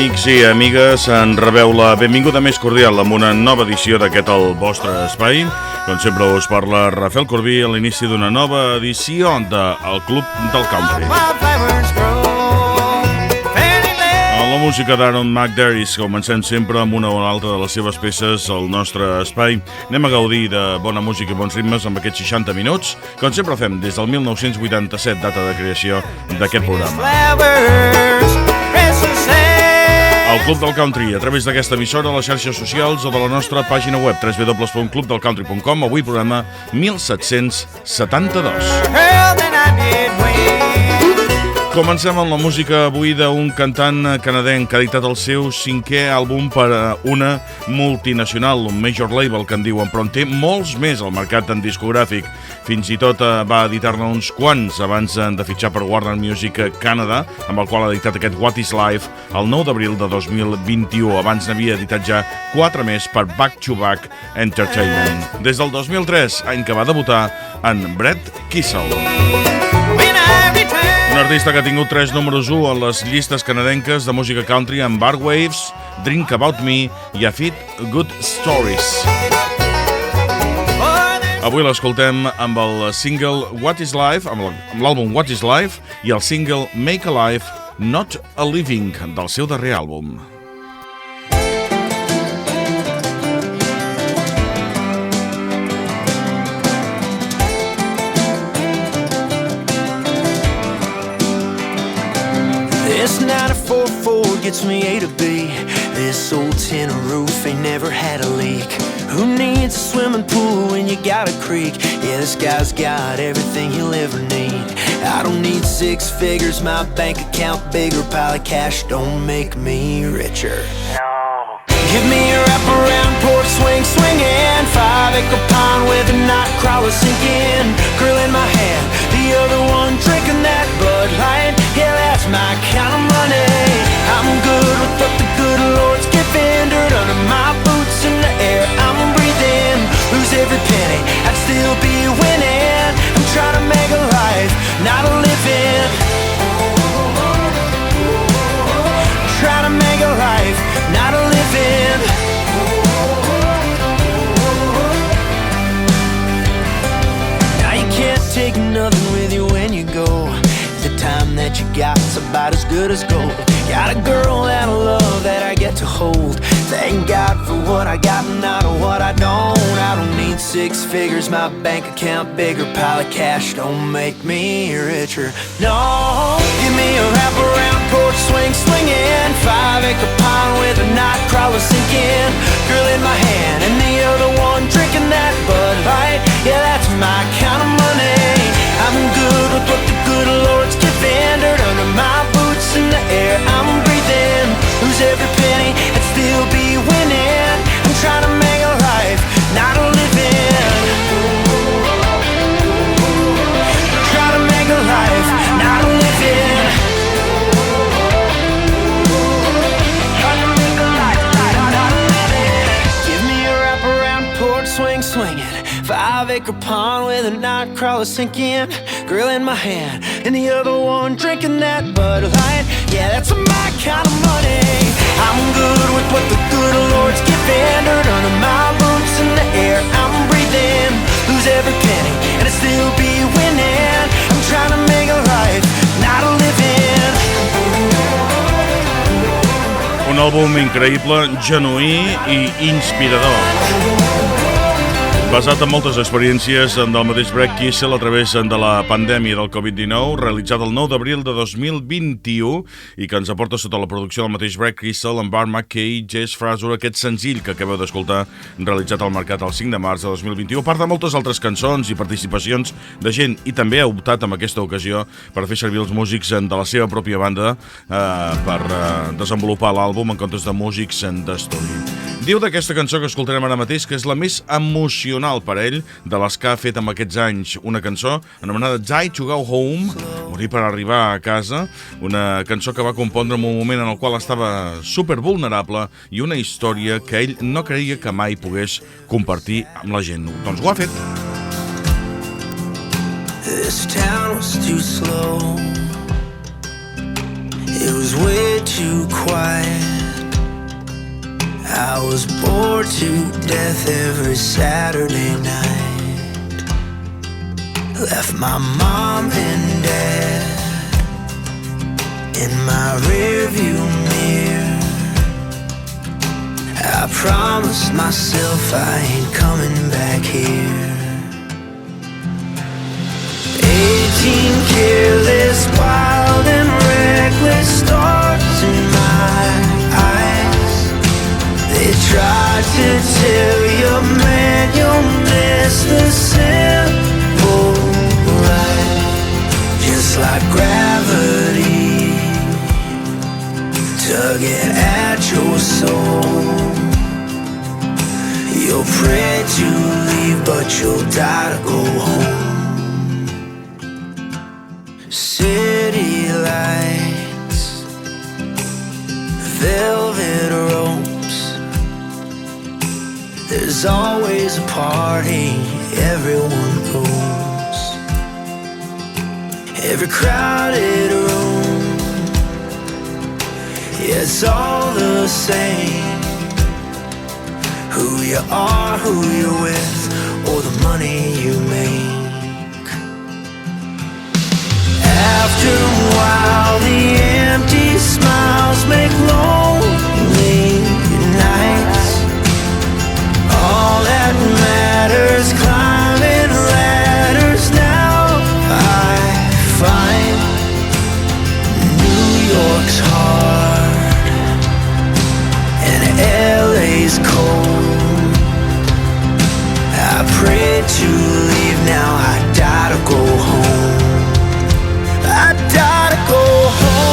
Amics i amigues, en rebeu la benvinguda més cordial amb una nova edició d'aquest el vostre espai. Com sempre us parla Rafel Corbí a l'inici d'una nova edició del Club del Country. A la música d'Aaron McDerris comencem sempre amb una o altra de les seves peces al nostre espai. Anem a gaudir de bona música i bons ritmes amb aquests 60 minuts, com sempre fem des del 1987, data de creació d'aquest programa. El Club del Country, a través d'aquesta emissora, a les xarxes socials o de la nostra pàgina web www.clubdelcountry.com. Avui programa 1772. Comencem amb la música avui d'un cantant canadenc que ha editat el seu 5è àlbum per a una multinacional, un major label que en diuen, però en té molts més al mercat en discogràfic. Fins i tot va editar-ne uns quants abans de fitxar per Warner Music Canada, amb el qual ha editat aquest What is Life el 9 d'abril de 2021. Abans n'havia editat ja 4 més per Back to Back Entertainment. Des del 2003, any que va debutar en Brett Kissel. Un artista que ha tingut 3 números 1 a les llistes canadenques de música country amb Bar Waves, Drink About Me i A Fit Good Stories. Avui l'escoltem amb el single What is Life, amb l'àlbum What is Life, i el single Make a Life, Not a Living, del seu darrer àlbum. This 944 gets me A to B. This old tin roof ain't never had a leak. Who needs a swimming pool when you got a creek? Yeah, this guy's got everything he'll ever need. I don't need 6 figures, my bank account bigger. Pile of cash don't make me richer. No. Give me a wraparound porch swing, swinging 5-acre pond with a night crawler sinking. Girl in my hand, the other one drinking that Bud Light. Yeah, that's my kind of money. I'm good with what the good Lord's giving. Dirt under my boots in the air I'm breathing. Lose every penny, I'd still be winning. I'm trying to make a life, not a living. Trying to make a life, not a living. Now you can't take nothing with you when you go. The time that you got's about as good as gold. Got a girl that I love that I get to hold. Thank God for what I got and not what I don't. I don't need 6 figures, my bank account bigger. Pile of cash don't make me richer. No, give me a wraparound porch swing, swinging 5-acre pond with a night crawler sinking. Girl in my hand and the other one drinking that Bud Light. Yeah, that's my kind of money. I'm good with what the good Lord's giving. Dirt under my boots in the air I'm breathing. Lose every penny and still be winning. I'm trying to make a life, not a living. Trying to make a life, not a living. Trying to make a life, not a living. Give me a wraparound porch swing, swinging 5-acre pond with a night crawler sinking. Girl in my hand and the other one drinking that Bud Light. Yeah, that's my kind of money. I'm good with what the good Lord's giving. Dirt under my boots in the air I'm breathing. Lose every penny and I'd still be winning. I'm trying to make a life, not a living. Un àlbum increïble, genuí i inspirador. Basat en moltes experiències del mateix Brett Kissel a través de la pandèmia del Covid-19, realitzat el 9 d'abril de 2021 i que ens aporta sota la producció del mateix Brett Kissel amb Bart McKay, Jess Fraser, aquest senzill que acabeu d'escoltar, realitzat al mercat el 5 de març de 2021, a part de moltes altres cançons i participacions de gent, i també ha optat en aquesta ocasió per fer servir els músics de la seva pròpia banda per desenvolupar l'àlbum en comptes de músics d'estudi. Diu d'aquesta cançó que escoltarem ara mateix que és la més emocional per ell de les que ha fet en aquests anys, una cançó anomenada Die to Go Home, morir per arribar a casa, una cançó que va compondre en un moment en el qual estava super vulnerable i una història que ell no creia que mai pogués compartir amb la gent. Doncs ho ha fet. This town was too slow. It was way too quiet. I was bored to death every Saturday night. Left my mom and dad in my rearview mirror. I promised myself I ain't coming back here. 18 careless, wild and reckless stars in my eyes. They tried to tell you, man, you'll miss the simple life. Just like gravity tugging at your soul. You'll pray to leave, but you'll die to go home. City lights, velvet ropes. There's always a party, everyone goes. Every crowded room, yeah, it's all the same. Who you are, who you're with, or the money you make. After a while, the empty smiles make lonely nights. All that matters, climbing ladders now. I find New York's hard and LA's cold. I prayed to leave, now I die to go home. I die to go home.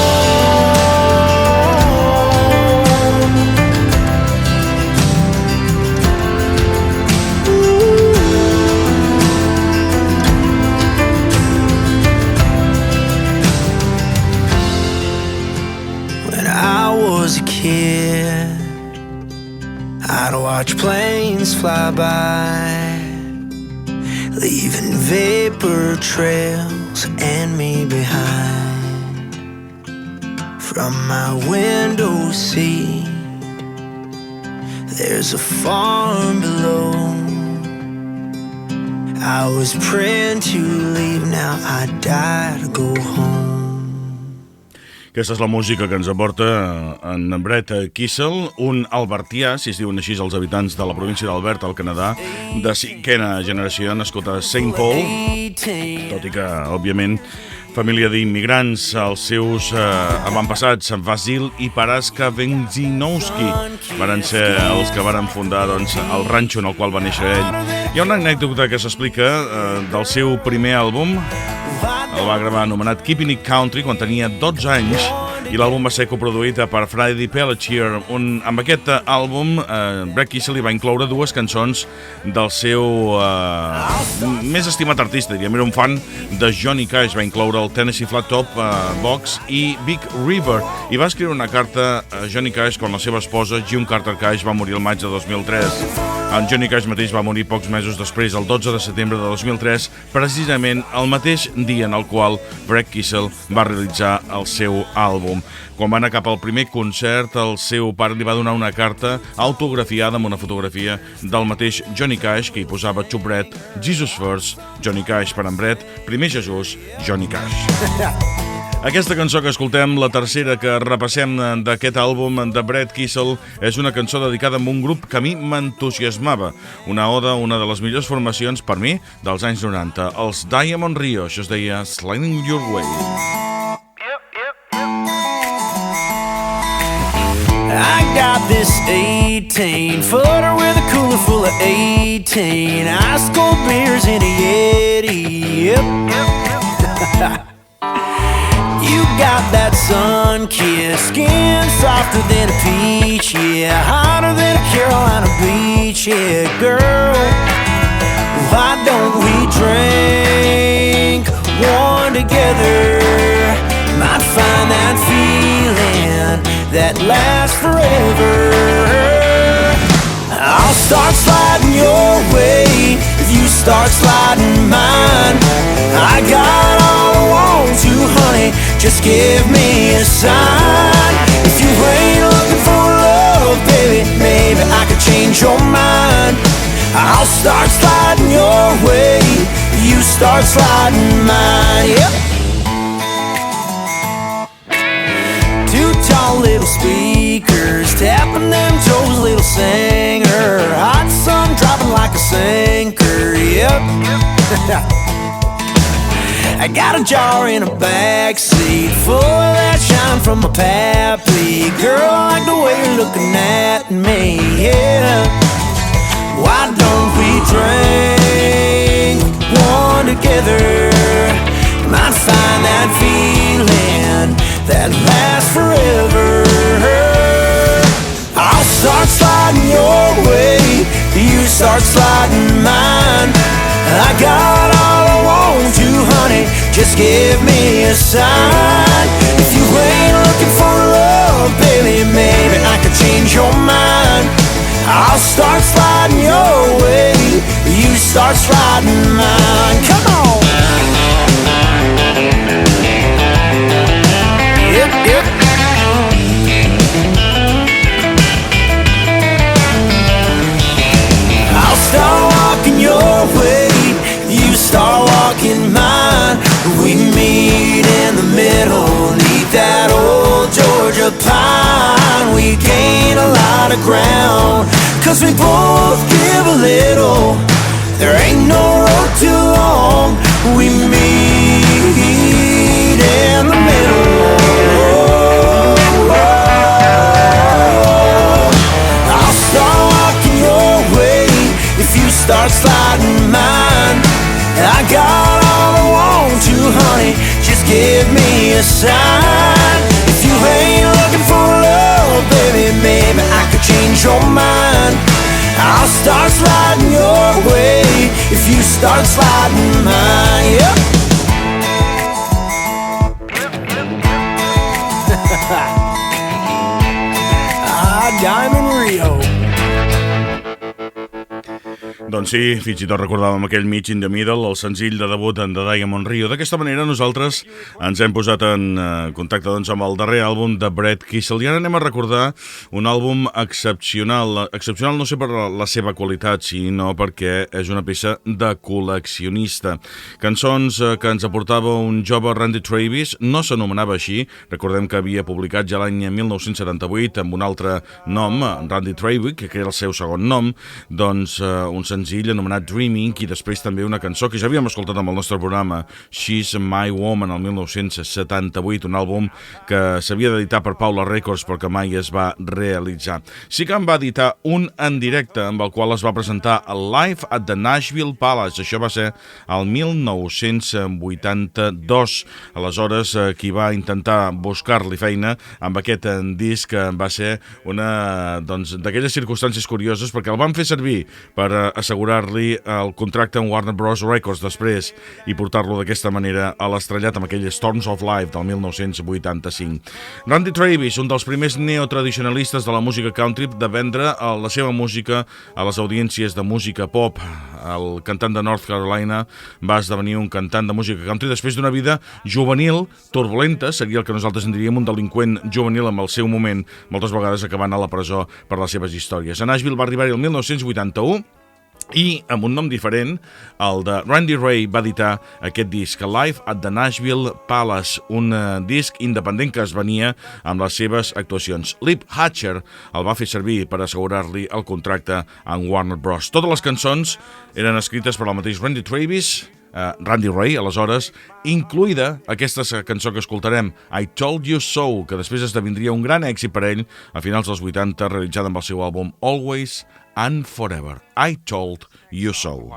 When I was a kid, I'd watch planes fly by, leaving vapor trails and me behind. From my window seat, there's a farm below. I was praying to leave, now I die to go home. Aquesta és la música que ens aporta en Brett Kissel, un albertià, si es diuen així els habitants de la província d'Alberta, al Canadà, de 5a generació, nascut a St. Paul, tot i que, òbviament, família d'immigrants, els seus avantpassats, Vasil i Paraska Benzinowski, van ser els que van fundar el ranxo en el qual va néixer ell. Hi ha una anècdota que s'explica del seu primer àlbum. El va gravar anomenat Keeping It Country quan tenia 12 anys i l'àlbum va ser coproduït per Freddie Pelletier. Amb aquest àlbum, Brett Kissel hi va incloure dues cançons del seu més estimat artista, diríem, era un fan de Johnny Cash, va incloure el Tennessee Flat Top Box i Big River, i va escriure una carta a Johnny Cash quan la seva esposa, June Carter Cash, va morir el maig de 2003. En Johnny Cash mateix va morir pocs mesos després, el 12 de setembre de 2003, precisament el mateix dia en el qual Brett Kissel va realitzar el seu àlbum. Quan va anar cap al primer concert, el seu pare li va donar una carta autografiada amb una fotografia del mateix Johnny Cash, que hi posava To Brett, Jesus First, Johnny Cash per en Brett, primer Jesús, Johnny Cash. Aquesta cançó que escoltem, la tercera que repassem d'aquest àlbum de Brett Kissel, és una cançó dedicada a un grup que a mi m'entusiasmava. Una oda, una de les millors formacions, per mi, dels anys 90, els Diamond Rio. Això es deia Sliding Your Way. I got this 18 footer with a cooler full of 18 ice cold beers in a Yeti. Yep. You got that sun-kissed skin, softer than a peach, yeah, hotter than a Carolina beach, yeah, girl. Why don't we drink one together? Might find that feeling that lasts forever. I'll start sliding your way if you start sliding mine. I got all I want to, honey, just give me a sign. If you ain't looking for love, baby, maybe change your mind. I'll start sliding your way, you start sliding mine. Yep. Two tall little speakers tapping them toes, little singer. Hot sun dropping like a sinker. Yep. I got a jar in a backseat full of that shine from my pappy. Girl, I like the way you're looking at me. Yeah. Why don't we drink one together? Might find that feeling that lasts forever. I'll start sliding your way, you start sliding mine. I got all I want to, honey, just give me a sign. If you ain't looking for love, baby, maybe I could change your mind. I'll start sliding your way, you start sliding mine. Come on. Yep, yep. I'll start walking your way, you start walking mine. We meet in the middle, neath that old Georgia pine. We gain a lot of ground, 'cause we both give a little. There ain't no road too long. We meet in the middle. I'll start walking your way if you start sliding mine. I got all I want to, honey, just give me a sign. If you ain't looking for love, baby, maybe I could change your mind. I'll start sliding your way if you start sliding mine. Yep. Diamond Rio. Doncs sí, fins i tot recordàvem aquell Meet in the Middle, el senzill de debut de Diamond Rio. D'aquesta manera nosaltres ens hem posat en contacte amb el darrer àlbum de Brett Kissel i ara anem a recordar un àlbum excepcional. Excepcional no sé per la seva qualitat, sinó perquè és una peça de col·leccionista. Cançons que ens aportava un jove Randy Travis, no s'anomenava així, recordem que havia publicat ja l'any 1978 amb un altre nom, Randy Travis, que era el seu segon nom, doncs un senzill anomenat Dreaming i després també una cançó que ja havíem escoltat amb el nostre programa, She's My Woman, el 1978, un àlbum que s'havia d'editar per Paula Records però que mai es va realitzar. Sí que en va editar un en directe amb el qual es va presentar el Live at the Nashville Palace, això va ser el 1982. Aleshores, qui va intentar buscar-li feina amb aquest disc va ser una d'aquelles circumstàncies curioses perquè el van fer servir per assegurar-li el contracte amb Warner Bros. Records després i portar-lo d'aquesta manera a l'estrellat amb aquell Storms of Life del 1985. Randy Travis, un dels primers neotradicionalistes de la música country, de vendre la seva música a les audiències de música pop. El cantant de North Carolina va esdevenir un cantant de música country després d'una vida juvenil, turbulenta, seria el que nosaltres en diríem un delinqüent juvenil amb el seu moment, moltes vegades acabant a la presó per les seves històries. A Nashville va arribar el 1981 i amb un nom diferent, el de Randy Ray va editar aquest disc, Live at the Nashville Palace, un disc independent que es venia amb les seves actuacions. Lip Hatcher el va fer servir per assegurar-li el contracte amb Warner Bros. Totes les cançons eren escrites per el mateix Randy Travis, Randy Ray, aleshores, incluïda aquesta cançó que escoltarem, I Told You So, que després esdevindria un gran èxit per ell a finals dels 80, realitzada amb el seu àlbum Always and Forever. I Told You So.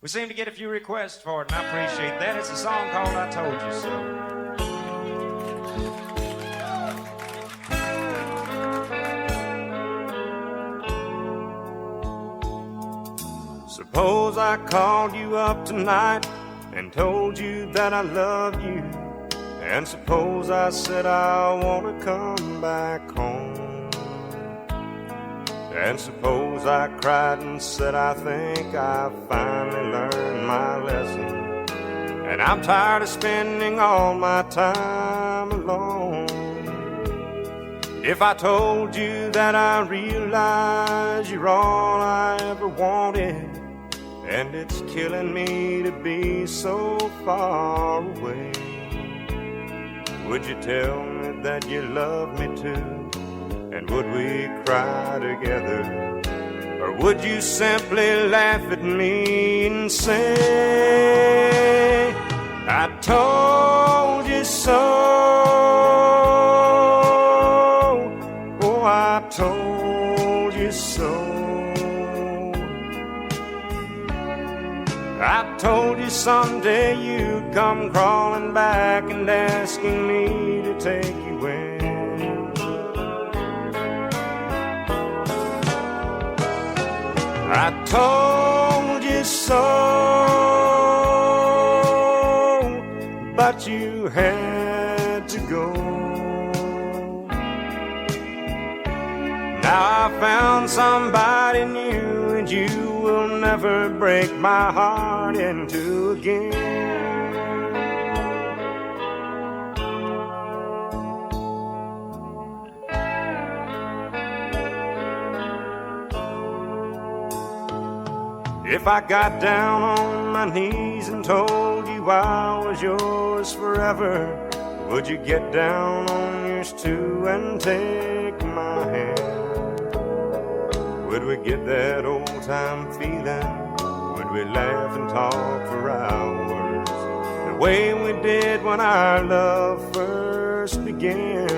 We seem to get a few requests for it, and I appreciate that. It's a song called I Told You So. Suppose I called you up tonight and told you that I love you, and suppose I said I want to come back home, and suppose I cried and said I think I finally learned my lesson, and I'm tired of spending all my time alone. If I told you that I realize you're all I ever wanted, and it's killing me to be so far away, would you tell me that you love me too? And would we cry together? Or would you simply laugh at me and say, I told you so? Oh, I told you so. I told you someday you'd come crawling back and asking me to take you in. I told you so, but you had to go. Now I found somebody new, and you will never break my heart in two again. If I got down on my knees and told you I was yours forever, would you get down on yours too and take my hand? Would we get that old-time feeling? Would we laugh and talk for hours the way we did when our love first began?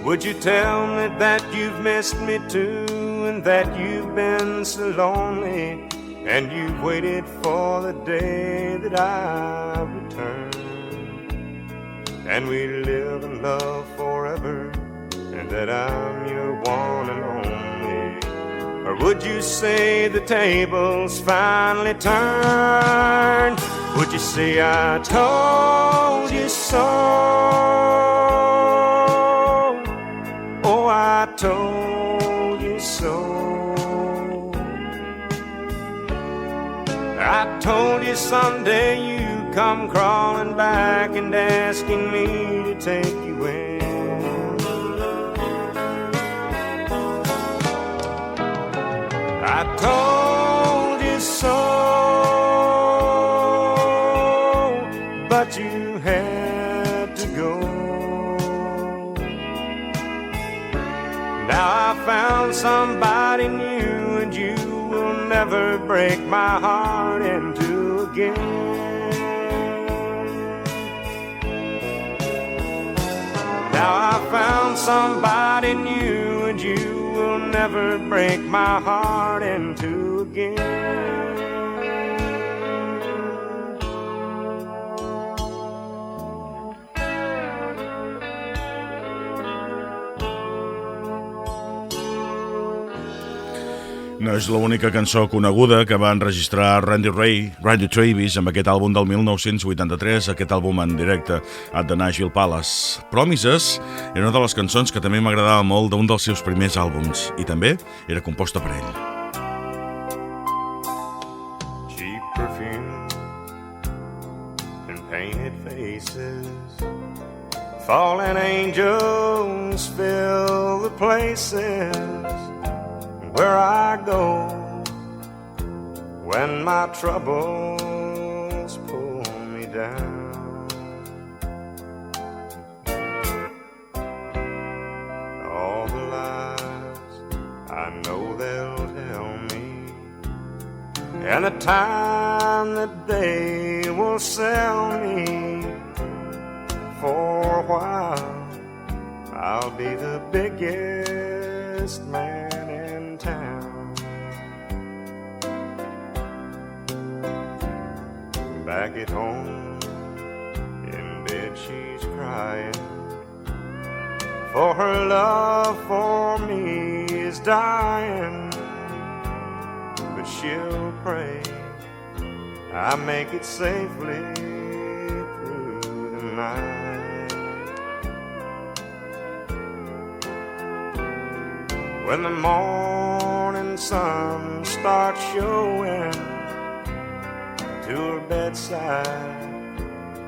Would you tell me that you've missed me too, and that you've been so lonely, and you've waited for the day that I return, and we live in love forever, and that I'm your one and only? Or would you say the tables finally turned? Would you say I told you so? Oh, I told you so. I told you someday you'd come crawling back and asking me to take you in. I told you so, but you had to go. Now I found somebody new, and you will never break my heart in two again. Now I found somebody new, and you will never break my heart in two again. No és l'única cançó coneguda que va enregistrar Randy Travis amb aquest àlbum del 1983, aquest àlbum en directe at the Nashville Palace. Promises era una de les cançons que també m'agradava molt d'un dels seus primers àlbums, i també era composta per ell. Cheap perfume and painted faces, fallen angels fill the places where I go when my troubles pull me down. All the lies I know they'll tell me, and the time that they will sell me, for a while I'll be the biggest man in town. Back at home in bed she's crying, for her love for me is dying, but she'll pray I make it safely through the night. When the morning sun starts showing to her bedside,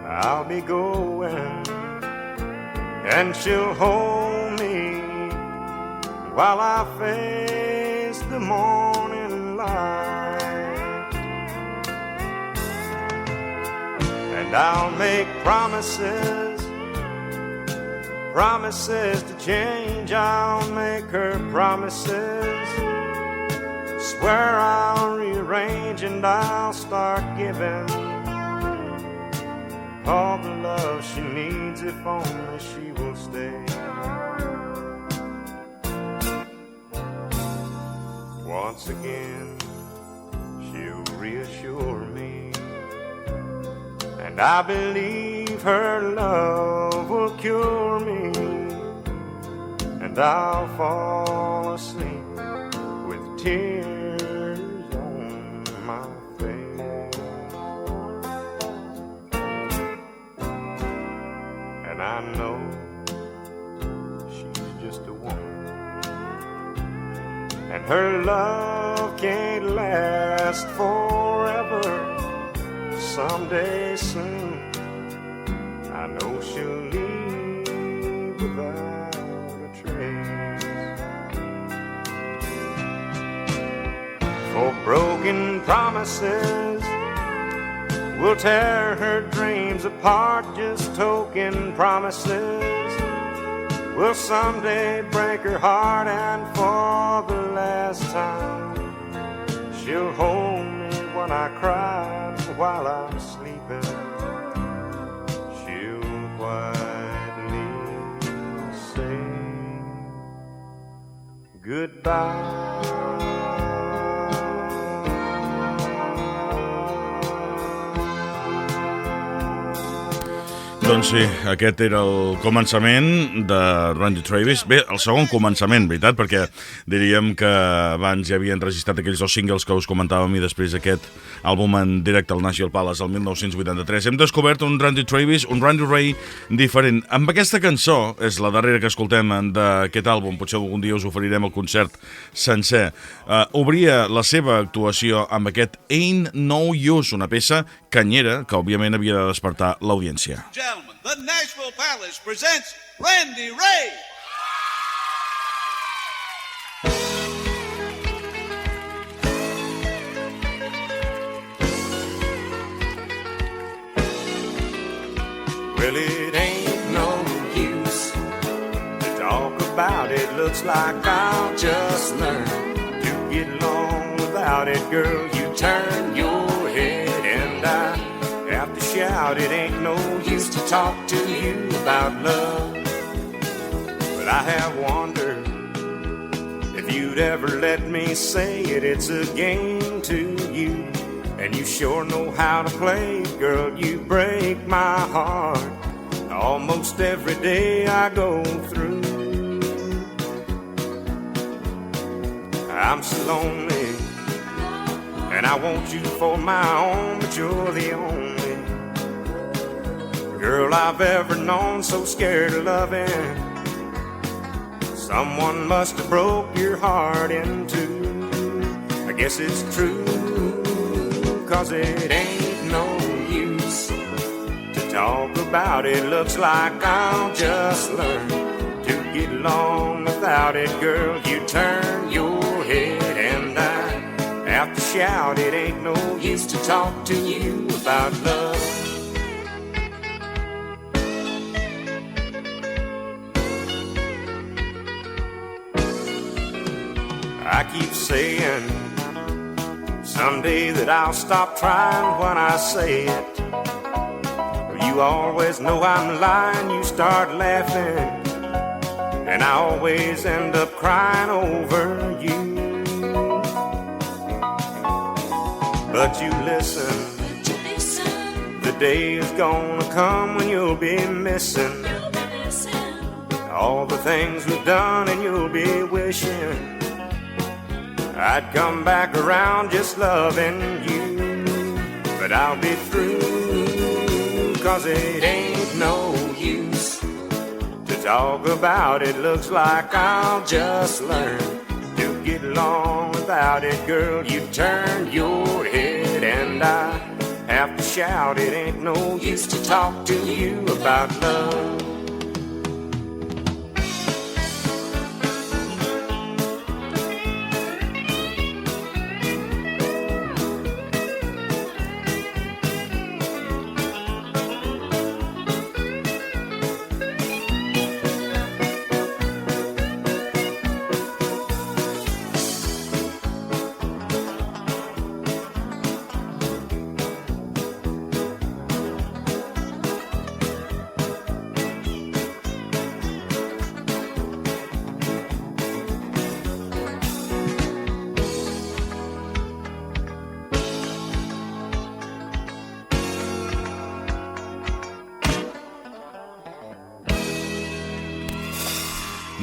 I'll be going, and she'll hold while I face the morning light. And I'll make promises, promises to change. I'll make her promises, swear I'll rearrange, and I'll start giving all the love she needs if only she will stay. Once again, she'll reassure me, and I believe her love will cure me, and I'll fall asleep with tears on my face. And I know she's just a woman, and her love can't last forever. Someday soon, I know she'll leave without a trace. For broken promises will tear her dreams apart. Just token promises will someday break her heart, and for the last time she'll hold me when I cry. While I'm sleeping, she'll quietly say goodbye. Doncs sí, aquest era el començament de Randy Travis. Bé, el segon començament, veritat, perquè diríem que abans ja havien registrat aquells dos singles que us comentàvem i després aquest àlbum en directe al National Palace el 1983. Hem descobert un Randy Travis, un Randy Ray diferent. Amb aquesta cançó, és la darrera que escoltem d'aquest àlbum, potser algun dia us oferirem el concert sencer, obria la seva actuació amb aquest Ain't No Use, una peça canyera que òbviament havia de despertar l'audiència. Gentlemen, the Nashville Palace presents Randy Ray. Well, it ain't no use to talk about it. Looks like I'll just learn to get along without it. Girl, you turn your head and I have to shout. It ain't no use to talk to you about love. But I have wondered if you'd ever let me say it. It's a game to you, and you sure know how to play. Girl, you break my heart almost every day I go through. I'm so lonely, and I want you for my own, but you're the only girl I've ever known. So scared of loving, someone must have broke your heart in two. I guess it's true, 'cause it ain't no use to talk about it. Looks like I'll just learn to get along without it. Girl, you turn your head and I have to shout. It ain't no use to talk to you about love. I keep saying someday that I'll stop trying when I say it. You always know I'm lying, you start laughing, and I always end up crying over you. But you listen, the day is gonna come when you'll be missing all the things we've done, and you'll be wishing I'd come back around just loving you. But I'll be through, 'cause it ain't no use to talk about it. Looks like I'll just learn to get along without it. Girl, you turn your head and I have to shout. It ain't no use to talk to you about love.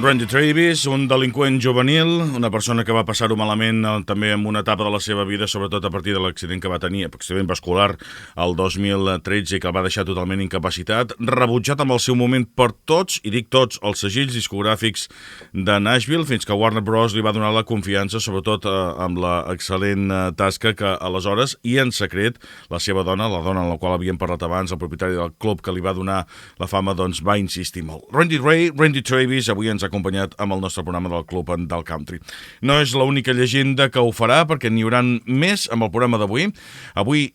Randy Travis, un delinqüent juvenil, una persona que va passar-ho malament també en una etapa de la seva vida, sobretot a partir de l'accident que va tenir, accident vascular, el 2013, que el va deixar totalment incapacitat, rebutjat amb el seu moment per tots, i dic tots, els segells discogràfics de Nashville, fins que Warner Bros. Li va donar la confiança, sobretot amb la excel·lent tasca que aleshores, i en secret, la seva dona, la dona en la qual havíem parlat abans, el propietari del club que li va donar la fama, doncs va insistir molt. Randy Travis avui ens ha acompanyat amb el nostre programa del Club del Country. No és l'única llegenda que ho farà, perquè n'hi haurà més amb el programa d'avui. Avui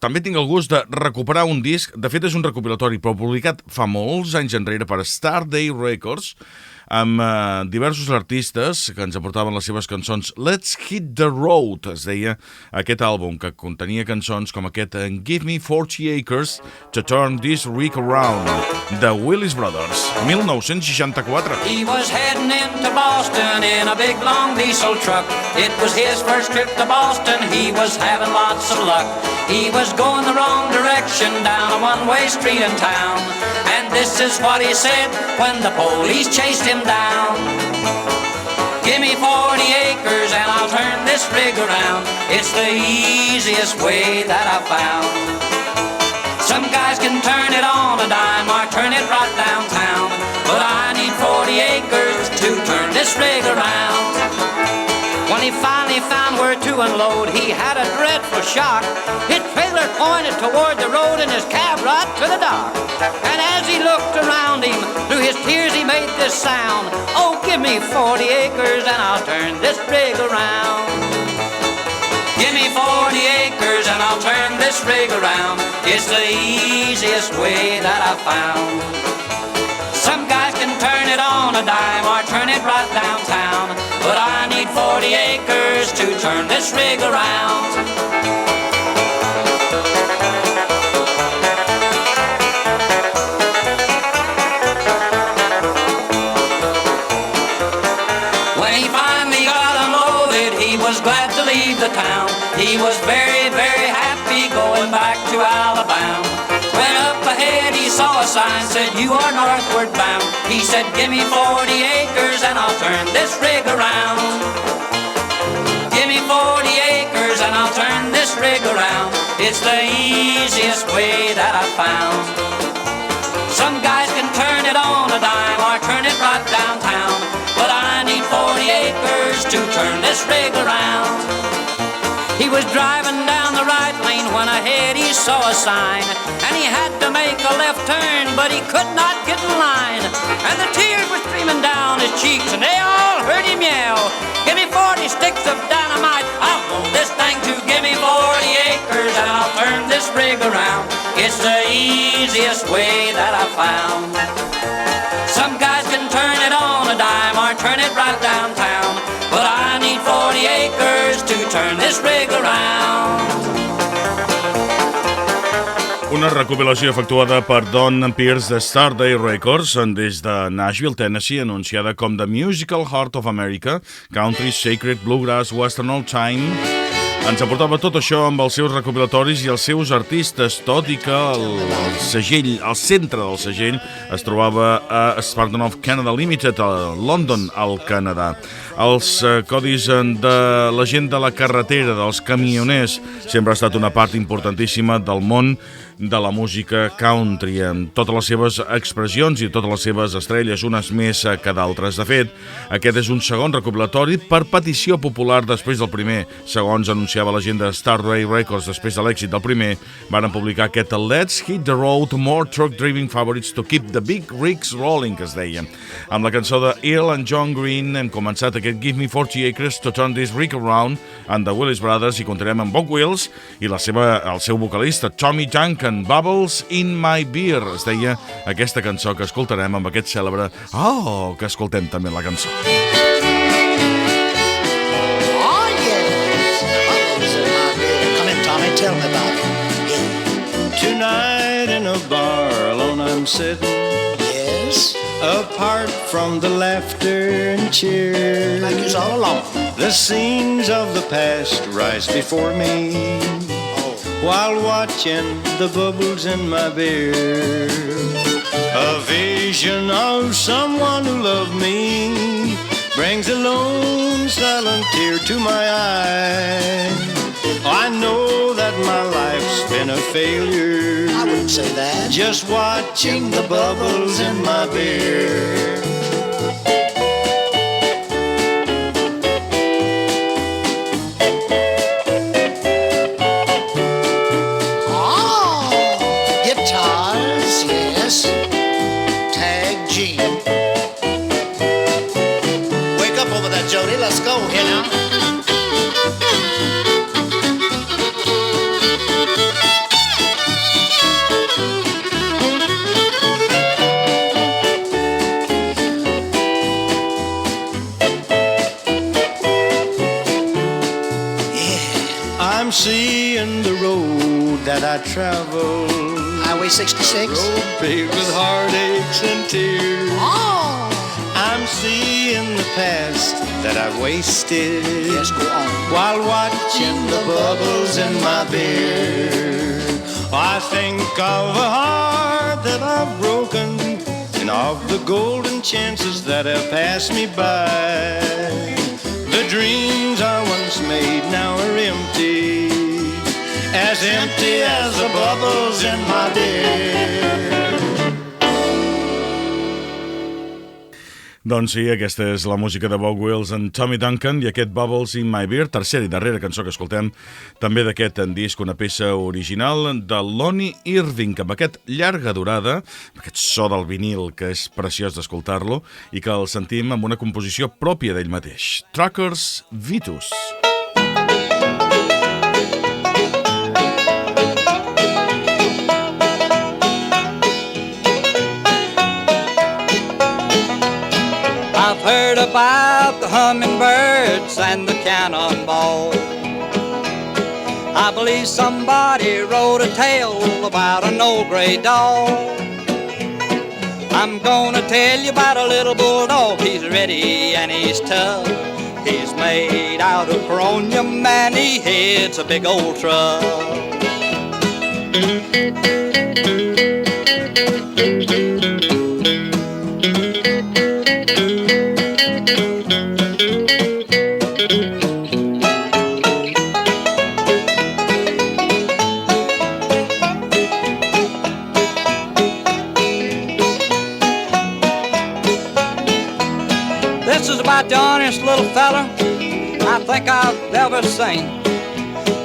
també tinc el gust de recuperar un disc, de fet és un recopilatori, però publicat fa molts anys enrere per Starday Records, amb diversos artistes que ens aportaven les seves cançons. Let's Hit the Road, es deia aquest àlbum, que contenia cançons com aquest Give Me 40 Acres to Turn This Rig Around, de Willis Brothers, 1964. He was heading into Boston in a big long diesel truck. It was his first trip to Boston, he was having lots of luck. He was going the wrong direction down a one-way street in town, and this is what he said when the police chased him down. Give me 40 acres and I'll turn this rig around. It's the easiest way that I've found. Some guys can turn it on a dime or turn it right downtown, but I need 40 acres to turn this rig around. When he finally found where to unload, he had a dreadful shock. His trailer pointed toward the road and his cab right to the dock. And as he looked around him, through his tears he made this sound. Oh, give me 40 acres and I'll turn this rig around. Give me 40 acres and I'll turn this rig around. It's the easiest way that I've found. Some guys can turn it on a dime or turn it right downtown, but I need 40 acres to turn this rig around. When he finally got unloaded, he was glad to leave the town. He was very, very happy going back to Alabama. When up ahead he saw a sign said, you are northward bound. He said, give me 40 acres and I'll turn this rig around. Give me 40 acres and I'll turn this rig around. It's the easiest way that I've found. Some guys can turn it on a dime or turn it right downtown, but I need 40 acres to turn this rig around. He was driving down the right lane when ahead he saw a sign, and he had to make a left turn, but he could not get in line. And the tears were streaming down his cheeks, and they all heard him yell, give me 40 sticks of dynamite, I want this thing to give me 40 acres, and I'll turn this rig around. It's the easiest way that I've found. Some guys can turn it on a dime or turn it right downtown, but I need 40 acres to turn this rig around. Una recopilació efectuada per Don Pierce de Starday Records des de Nashville, Tennessee, anunciada com The Musical Heart of America, Country, Sacred, Bluegrass, Western Old Time. Ens aportava tot això amb els seus recopilatoris i els seus artistes, tot i que el segell, al centre del segell, es trobava a Spartan of Canada Limited, a London, al Canadà. Els codis de la gent de la carretera, dels camioners, sempre ha estat una part importantíssima del món de la música country, amb totes les seves expressions i totes les seves estrelles, unes més que d'altres. De fet, aquest és un segon recopilatori per petició popular després del primer. Segons anunciava la gent de Starday Records, després de l'èxit del primer, van publicar aquest Let's Hit the Road, More Truck Driving Favorites to Keep the Big Rigs Rolling, que es deia. Amb la cançó de Earl and John Green hem començat aquest Give Me 40 Acres to Turn This Rig Around and the Willis Brothers, i continuem amb Bob Wills i el seu vocalista Tommy Duncan, Bubbles in My Beer, es deia aquesta cançó que escoltarem amb aquest cèlebre que escoltem també la cançó. Oh yes, bubbles in my beer. Come in, Tommy, tell me about it. Yeah. Tonight in a bar alone I'm sitting, Yes, apart from the laughter and cheer. like you's all alone. The scenes of the past rise before me while watching the bubbles in my beer. A vision of someone who loved me brings a lone silent tear to my eye. I know that my life's been a failure. I wouldn't say that. Just watching the bubbles in my beer. Guitars, yes. Tag G. Wake up over there, Jody. Let's go here now. I'm seeing the road that I travel, Highway 66. road paved with heartaches and tears. Oh! I'm seeing the past that I've wasted, Yes, go on. while watching the bubbles in my beer. I think of a heart that I've broken, and of the golden chances that have passed me by. The dreams I once made now are empty as the bubbles in my beer. Doncs sí, aquesta és la música de Bob Wills en Tommy Duncan i aquest Bubbles in My Beer, tercera i darrera cançó que escoltem també d'aquest disc, una peça original de Lonnie Irving, amb aquest llarga durada, aquest so del vinil que és preciós d'escoltar-lo i que el sentim amb una composició pròpia d'ell mateix, Truckers Vitus. I've heard about the hummingbirds and the cannonball. I believe somebody wrote a tale about an old gray dog. I'm gonna tell you about a little bulldog. He's ready and he's tough. He's made out of chromium and he heads a big old truck. This is about the honest little fella I think I've ever seen.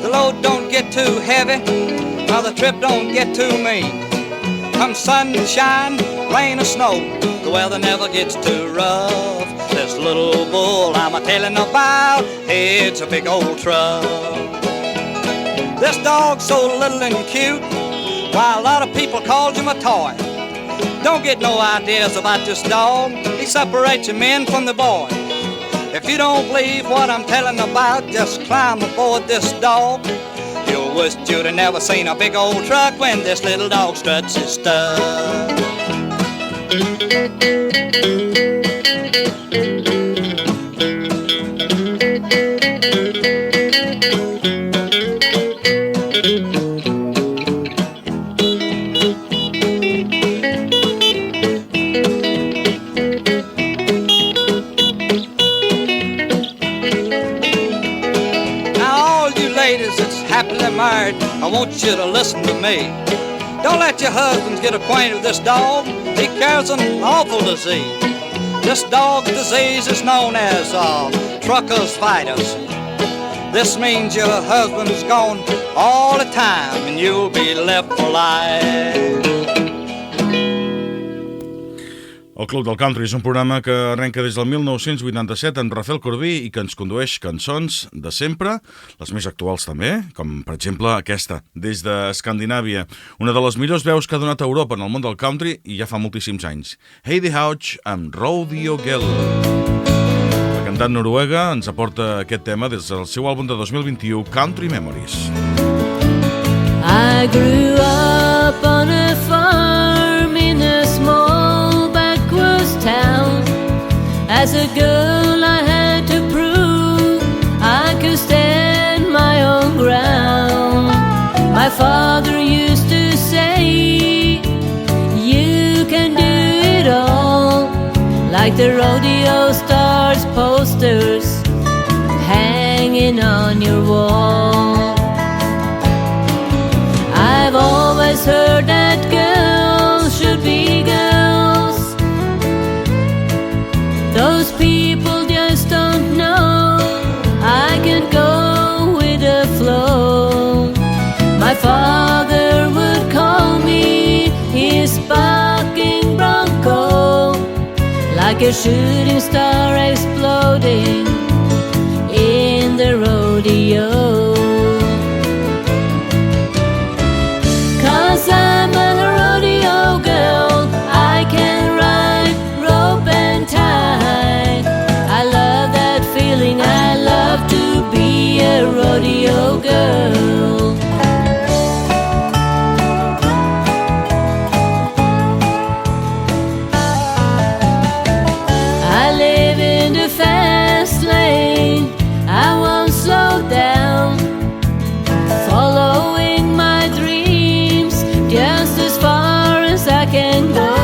The load don't get too heavy, or the trip don't get too mean. Come sunshine, rain or snow, the weather never gets too rough. This little bull I'm a-telling about, it's a big old truck. This dog's so little and cute, why a lot of people called him a toy. Don't get no ideas about this dog, he separates the men from the boys. If you don't believe what I'm telling about, just climb aboard this dog. You'll wish you'd have never seen a big old truck when this little dog struts his stuff. Happily married, I want you to listen to me. Don't let your husbands get acquainted with this dog. He carries an awful disease. This dog's disease is known as truckers' vitus. This means your husband's gone all the time and you'll be left for life. El Club del Country és un programa que arrenca des del 1987 amb Rafel Corbí i que ens condueix cançons de sempre, les més actuals també, com per exemple aquesta, des d'Escandinàvia, una de les millors veus que ha donat a Europa en el món del country i ja fa moltíssims anys. Heidi Hauch amb Rodeo Girl. La cantant noruega ens aporta aquest tema des del seu àlbum de 2021, Country Memories. I grew up on a farm in a small backwoods town. As a girl I had to prove I could stand my own ground. My father used to say, you can like the rodeo stars posters hanging on your wall. I've always heard that girls should be girls. Those people just don't know I can go with the flow. My father would call me his bucking bronco, like a shooting star exploding in the rodeo. 'Cause I'm a rodeo girl, I can ride rope and tie. I love that feeling, I love to be a rodeo girl. I live in the fast lane, I won't slow down, following my dreams just as far as I can go.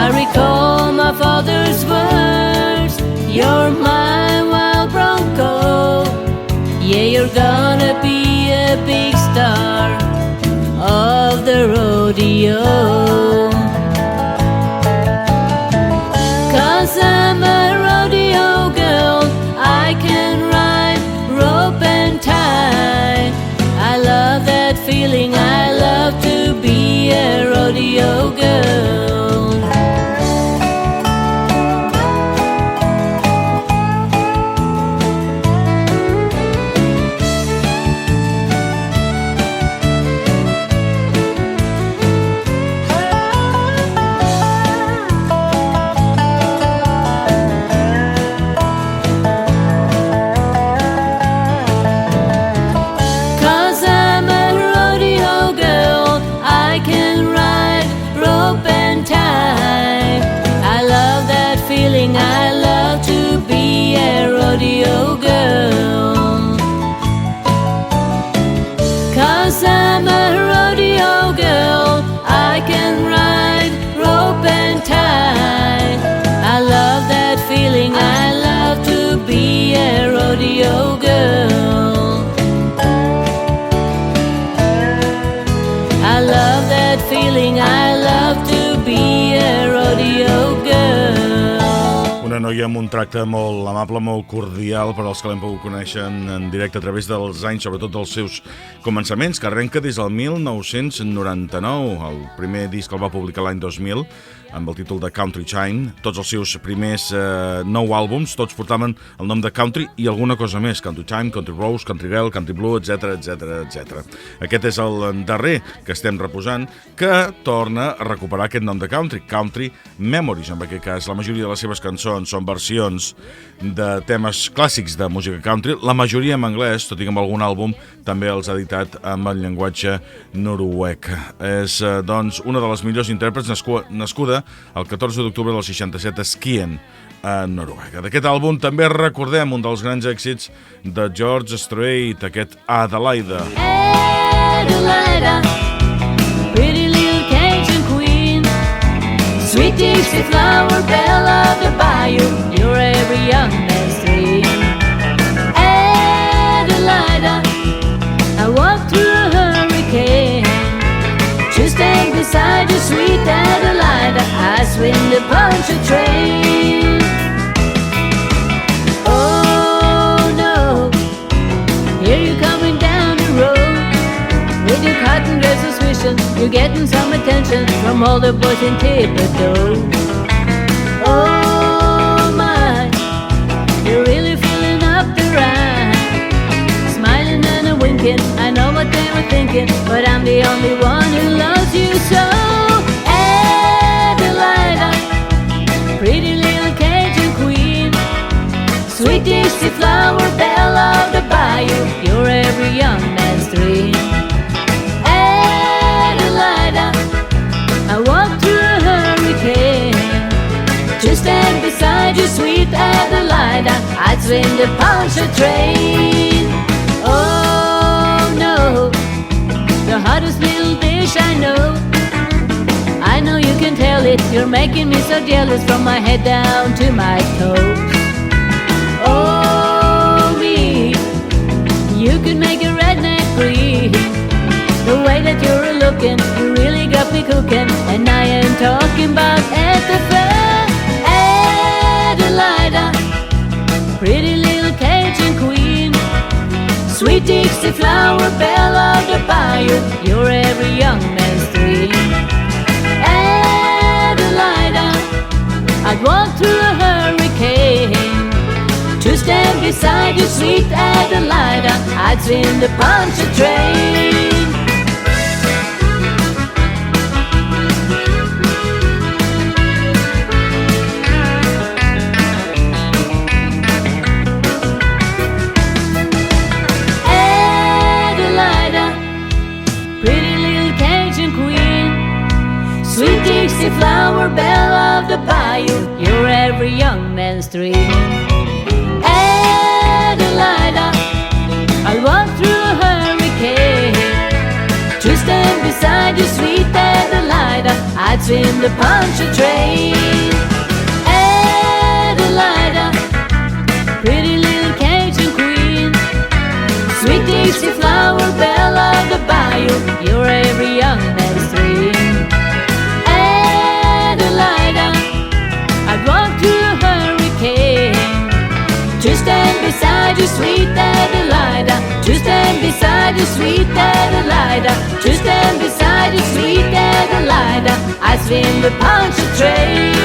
I recall my father's words, you're my wild bronco. Yeah, you're gonna be a big star of the rodeo. 'Cause I'm a rodeo girl, I can ride rope and tie. I love that feeling, I love to be a rodeo girl. I love to be a rodeo girl. 'Cause I'm a rodeo girl, I can ride rope and tie. I love that feeling, I love to be a rodeo girl. I love that feeling, I love to be a rodeo girl. Una noia amb un tracte molt amable, molt cordial per als que l'hem pogut conèixer en directe a través dels anys, sobretot dels seus començaments, que arrenca des del 1999. El primer disc el va publicar l'any 2000 amb el títol de Country Chime. Tots els seus primers 9 àlbums, tots portaven el nom de Country i alguna cosa més: Country Chime, Country Rose, Country Girl, Country Blue, etc, etc, etc. Aquest és el darrer que estem reposant, que torna a recuperar aquest nom de Country, Country Memories. En aquest cas, la majoria de les seves cançons són versions de temes clàssics de música country, la majoria en anglès, tot i que amb algun àlbum també els ha editat amb el llenguatge noruec. És, doncs, una de les millors intèrprets, nascuda el 14 d'octubre del 67 a Skien, a Noruega. D'aquest àlbum també recordem un dels grans èxits de George Strait, aquest Adelaida. Adelaida, pretty little Cajun queen, sweet Dixie flower, belle of the bayou, you're every young man's dream. Adelaida, I walked through a hurricane, to stand beside you, sweet Adelaida, I swing the punch a train. Oh no, here you coming down the road, with your cotton dresses swishing, you're getting some attention from all the boys in Thibodeau. Oh my, you're really filling up the ride, smiling and a winking, I know what they were thinking, but I'm the only one who loves you so. Adelaida, pretty little Cajun queen, sweet Dixie flower, belle of the bayou, you're every young man's dream. Adelaida, I walked through a hurricane, to stand beside you, sweet Adelaida, I'd swing the Poncha train. Oh no, the hottest little dish I know, I I know you can tell it, you're making me so jealous from my head down to my toes. Oh, me, you could make a redneck breathe. The way that you're looking, you really got me cooking. And I am talking about at the fair, Adelaida, pretty little Cajun queen, sweet Dixie flower, belle of the bayou, you're every young man's dream. Adelaida, I'd walk through a hurricane to stand beside you, sweet Adelaida, I'd swim the Pontchartrain. Sweet Dixie flower, belle of the bayou, you're every young man's dream. Adelaida, I'll walk through a hurricane to stand beside you, sweet Adelaida, I'd swim the Pontchartrain. Adelaida, pretty little Cajun queen, sweet Dixie flower, belle of the bayou, you're every young man's dream. I'd walk through a hurricane to stand beside you, sweet Adelaida, to stand beside you, sweet Adelaida, to stand beside you, sweet Adelaida, I swim the Pontchartrain.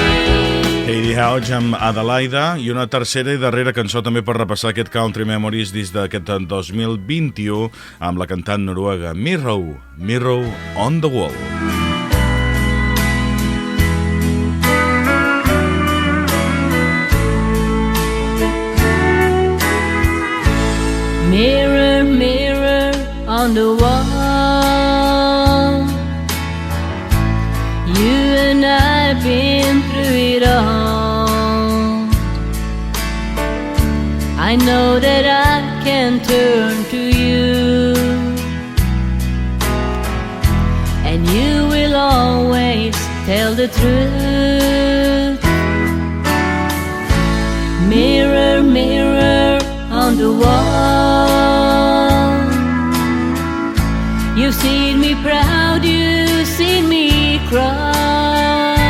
Heidi Hauch amb Adelaida i una tercera i darrera cançó també per repassar aquest Country Memories des d'aquest 2021 amb la cantant noruega Mirror, Mirror on the Wall. Mirror, mirror on the wall, you and I have been through it all. I know that I can turn to you, and you will always tell the truth. Mirror, mirror on the wall, you've seen me proud, you've seen me cry.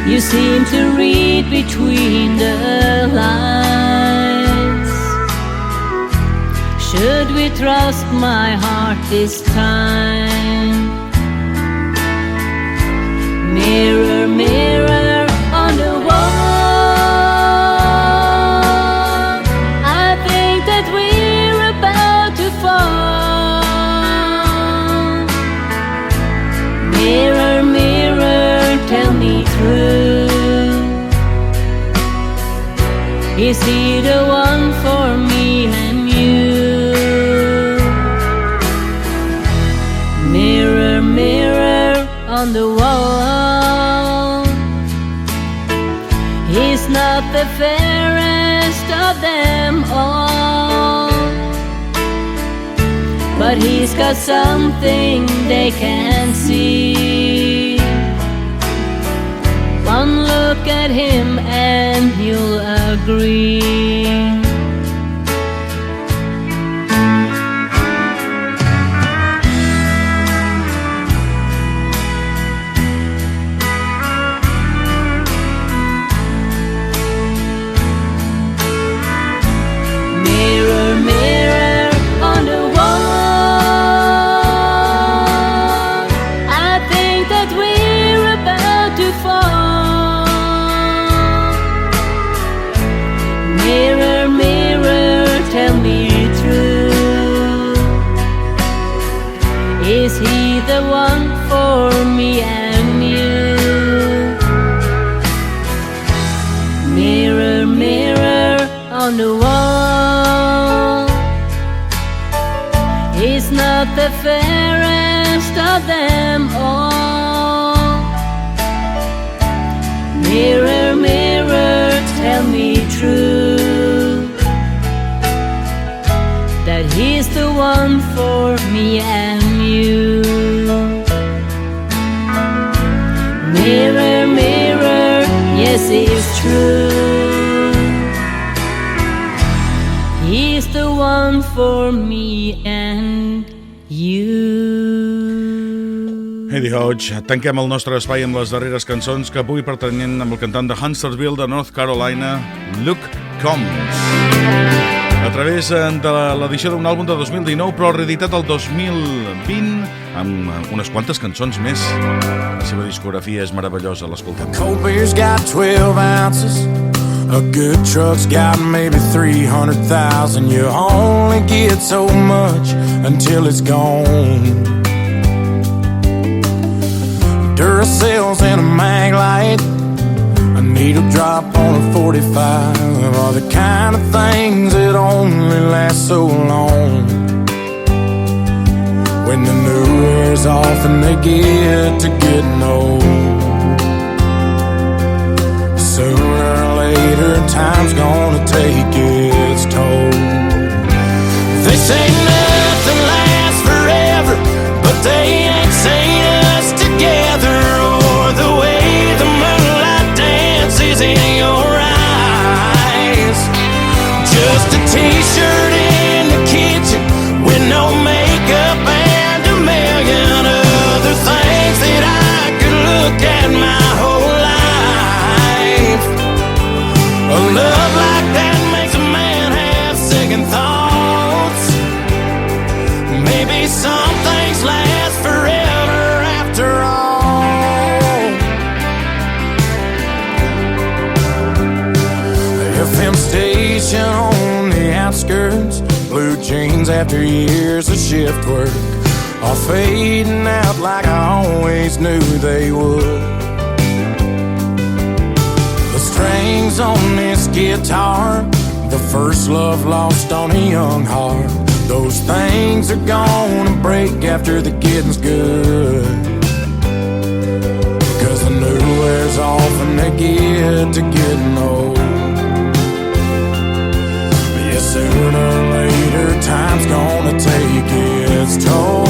You seem to read between the lines. Should we trust my heart this time? Mirror, mirror on the wall, mirror, mirror, tell me true, is he the one for me and you? Mirror, mirror on the wall, he's not the fairest of them all, but he's got something they can't see. One look at him and you'll agree. Is he the one for me and you? Mirror, mirror on the wall, he's not the fairest of them all. Mirror, mirror, tell me true, that he's the one for me and you. for me and you. Eddie Hodge, tanquem el nostre espai amb les darreres cançons que avui pertanyent amb el cantant de Huntersville de North Carolina, Luke Combs. A través de l'edició d'un àlbum de 2019, però reeditat el 2020 amb unes quantes cançons més. La seva discografia és meravellosa, l'escoltem. Cold beer's got 12 ounces. A good truck's got maybe 300,000. You only get so much until it's gone. Duracells and a mag light, a needle drop on a 45 are the kind of things that only last so long. When the new wears off and they get to getting old, sooner or later time's gonna take its toll. They say nothing lasts forever, but they ain't seen us together, or the way the moonlight dances in your eyes. Just a t-shirt in the kitchen with no makeup and a million other things that I could look at my whole life. A love like that makes a man have second thoughts. Maybe some things last forever after all. The FM station on the outskirts, blue jeans after years of shift work, all fading out like I always knew they would. The strings on this guitar, the first love lost on a young heart, those things are gonna break after the getting's good. Cause the new wears off and they get to getting old. Yeah, sooner or later time's gonna take its toll.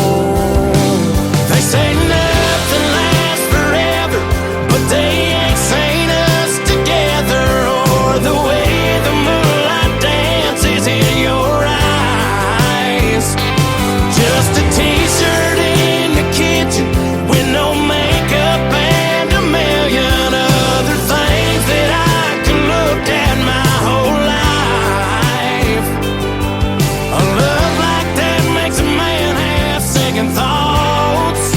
They say nothing lasts forever, but they ain't seen us together, or the way the moonlight dances in your eyes. Just a t-shirt in the kitchen with no makeup and a million other things that I can look at my whole life. A love like that makes a man have second thoughts.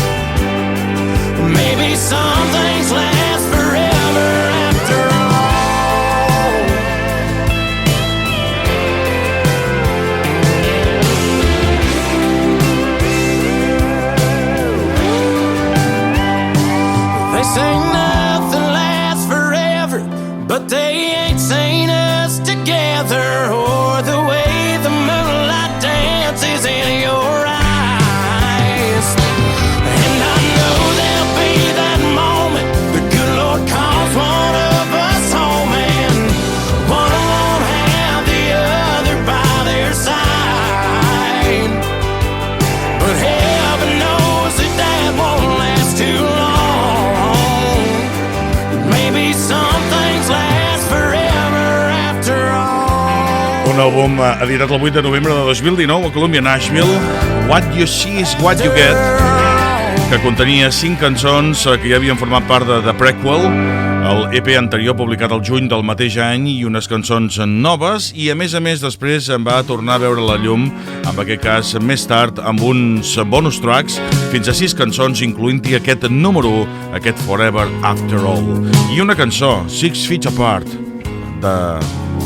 Maybe some things last forever after all. They say nothing lasts forever, but they ain't seen us together, or the way the moonlight dances in your eyes. And I know there'll be that moment the good Lord calls one of us home, and one won't have the other by their side. But heaven knows that that won't last too long. Maybe some things last forever after all. Un àlbum editat el 8 de novembre de 2019 a Columbia, Nashville, What You See Is What You Get, que contenia 5 cançons que ja havien format part de The Prequel, el EP anterior publicat al juny del mateix any, i unes cançons noves, i a més després va tornar a veure la llum, en aquest cas més tard, amb uns bonus tracks, fins a 6 cançons, incloent-hi aquest número 1, aquest Forever After All, i una cançó, 6 Feet Apart, de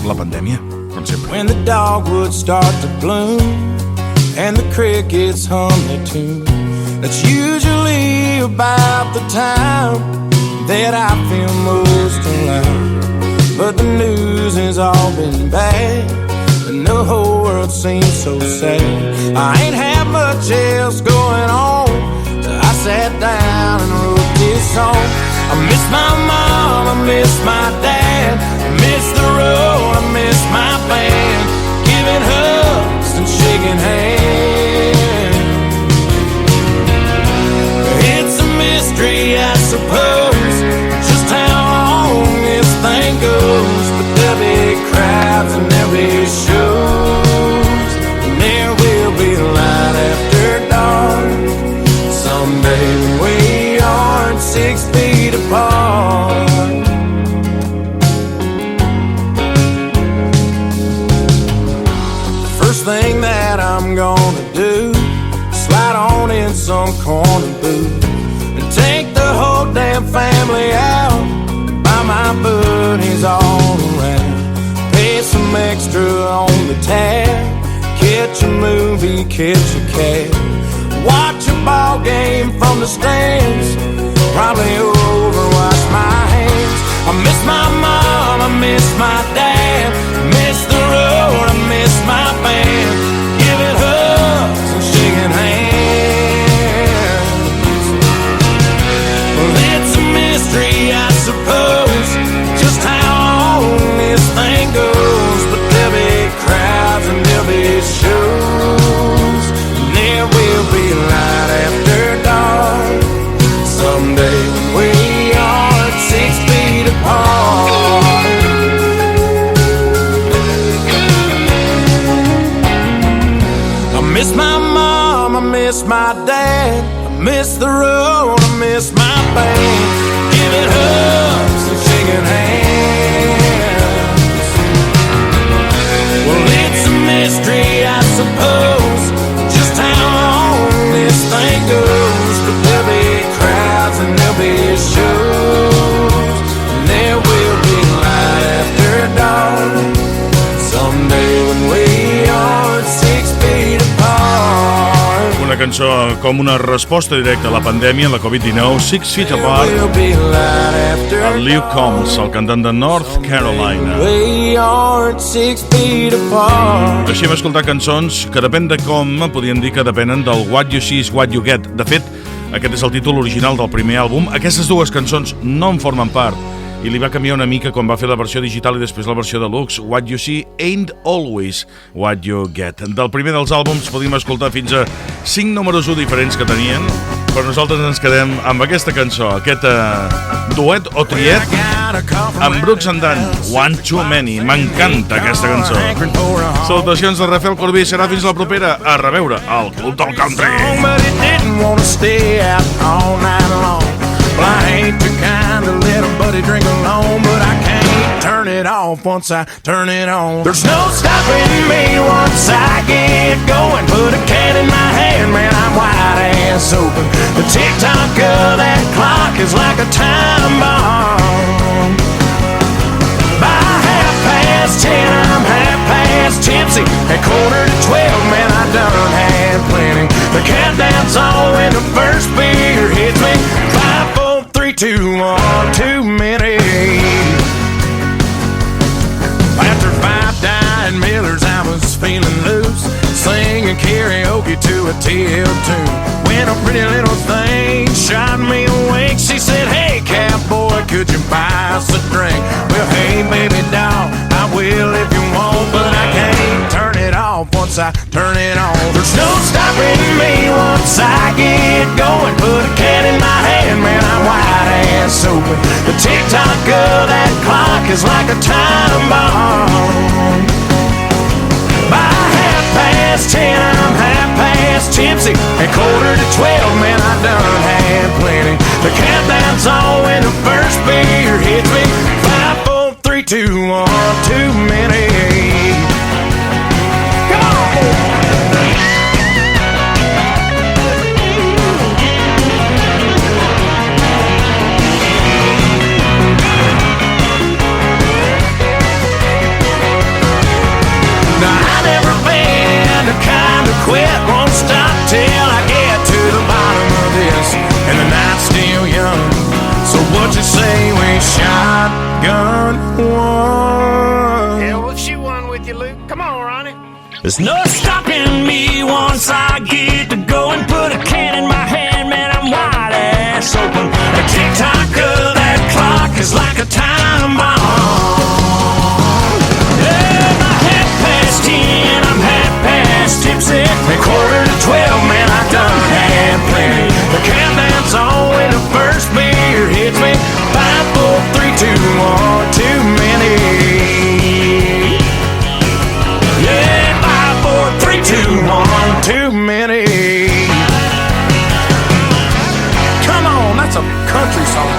la pandèmia, com sempre. When the dogwoods start to bloom and the crickets hum their tune, that's usually about the time that I feel most alive. But the news has all been bad, and the whole world seems so sad. I ain't had much else going on, so I sat down and wrote this song. I miss my mom, I miss my dad, I miss the road, I miss my band, giving hugs and shaking hands. It's a mystery, I suppose, just how long this thing goes. But there'll be crowds and there'll be shows, and first thing that I'm gonna do, slide on in some corner booth and take the whole damn family out, buy my buddies all around, pay some extra on the tab, catch a movie, catch a cab, watch a ball game from the stands, probably overwash my hands. I miss my mom, I miss my dad, miss the road, I miss my band, giving hugs and shaking hands. Well, it's a mystery, I suppose, just how long this thing goes, but there'll be crowds and there'll be shows, and there will be light after dark someday when we are 6 feet apart. I miss my mom, I miss my dad, I miss the road, I miss my band, giving hugs and shaking hands. Well, it's a mystery, I suppose, just how long this thing goes, but there'll be crowds and there'll be shows, and there will be light after dawn someday when we are 6 feet apart. Una cançó com una resposta directa a la pandèmia, la Covid-19, 6 Feet Apart, el Luke Combs, el cantant de North Carolina. Així hem escoltat cançons que depèn de com, podríem dir que depenen del What You See is What You Get. De fet, aquest és el títol original del primer àlbum. Aquestes dues cançons no en formen part i li va canviar una mica quan va fer la versió digital i després la versió deluxe. What You See Ain't Always What You Get. Del primer dels àlbums podíem escoltar fins a 5 números 1 diferents que tenien, però nosaltres ens quedem amb aquesta cançó, aquest duet o triet amb Brooks and Dunn, One Too Many. M'encanta aquesta cançó. Salutacions de Rafel Corbí, serà fins la propera. A reveure al Club del Country. Well, I ain't too kind to let a buddy drink alone, but I can't turn it off once I turn it on. There's no stopping me once I get going. Put a can in my hand, man, I'm wide ass open. The tick-tock of that clock is like a time bomb. By 10:30, I'm half past tipsy. At 11:45, man, I done had plenty. The countdown's on when the first beer hits me. 5, 4, 3, 2, 1, too many. After 5 dying Millers, I was feeling loose, singing karaoke to a TL tune. When a pretty little thing shot me awake, she said, "Hey, cowboy, could you buy us a drink?" Well, hey, baby doll, I will if you want, but I can't turn it off once I turn it on. There's no stopping me once I get going. Put a can in my hand, man, I'm wide ass open. The tick-tock of that clock is like a time bomb. By 10:30, I'm half past tipsy. At 11:45, man, I done had plenty. The countdown's on when the first beer hits me. 5, 4, 3, 2, 1, too many. Come on! Now, I've never been the kind to quit, won't stop till I get to the bottom of this, and the night's still young. So what you say we shotgun one? Yeah, we'll shoot one with you, Luke. Come on, Ronnie. There's no stopping me once I get to go and put a can in my hand, man, I'm wide ass open. The tick-tock of that clock is like a time bomb. Yeah, by 10:30, I'm half past tipsy. At 11:45, man, I done had plenty. The countdown's on when the first beer hits me. 5, 4, 3, 2, 1, too many. Yeah, 5, 4, 3, 2, 1, too many. Come on, that's a country song.